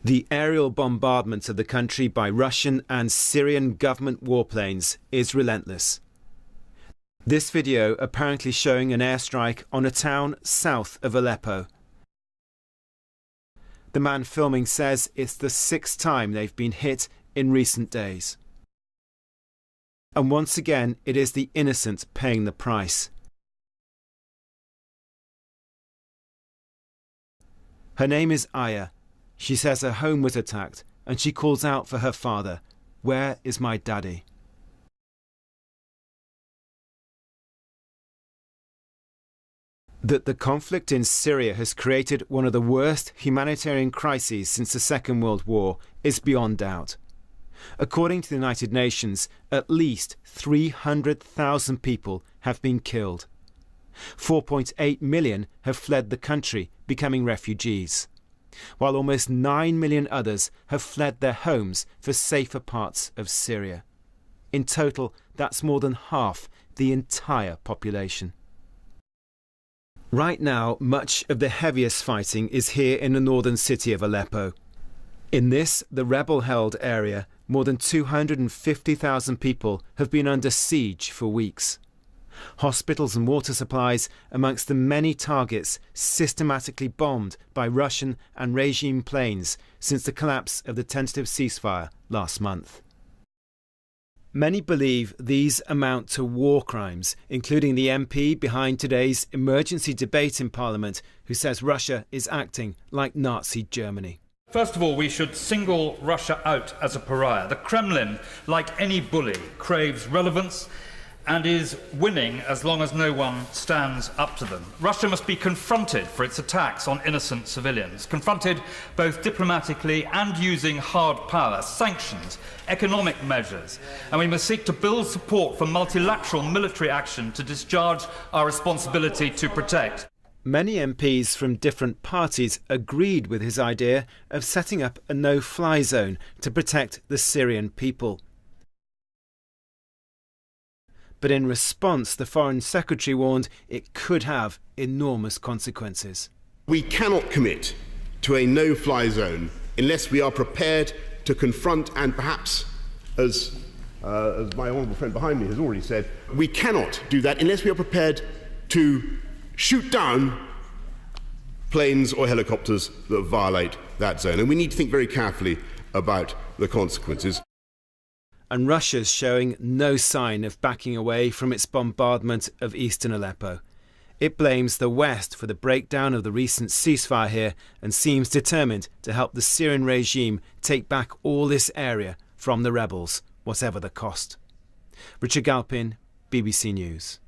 The aerial bombardment of the country by Russian and Syrian government warplanes is relentless. This video apparently showing an airstrike on a town south of Aleppo. The man filming says it's the 6th time they've been hit in recent days. And once again, it is the innocent paying the price. Her name is Aya. She says her home was attacked and she calls out for her father. Where is my daddy? That the conflict in Syria has created one of the worst humanitarian crises since the Second World War is beyond doubt. According to the United Nations, at least 300,000 people have been killed. 4.8 million have fled the country, becoming refugees, while almost 9 million others have fled their homes for safer parts of Syria. In total, that's more than half the entire population. Right now, much of the heaviest fighting is here in the northern city of Aleppo. In this, the rebel-held area, more than 250,000 people have been under siege for weeks. Hospitals and water supplies amongst the many targets systematically bombed by Russian and regime planes since the collapse of the tentative ceasefire last month. Many believe these amount to war crimes, including the MP behind today's emergency debate in Parliament, who says Russia is acting like Nazi Germany. First of all, we should single Russia out as a pariah. The Kremlin, like any bully, craves relevance and is winning as long as no one stands up to them. Russia must be confronted for its attacks on innocent civilians, confronted both diplomatically and using hard power, sanctions, economic measures, and we must seek to build support for multilateral military action to discharge our responsibility to protect. Many MPs from different parties agreed with his idea of setting up a no-fly zone to protect the Syrian people. But in response, the Foreign Secretary warned it could have enormous consequences. We cannot commit to a no-fly zone unless we are prepared to confront and perhaps, as my honourable friend behind me has already said, we cannot do that unless we are prepared to shoot down planes or helicopters that violate that zone. And we need to think very carefully about the consequences. And Russia's showing no sign of backing away from its bombardment of eastern Aleppo. It blames the West for the breakdown of the recent ceasefire here and seems determined to help the Syrian regime take back all this area from the rebels, whatever the cost. Richard Galpin, BBC News.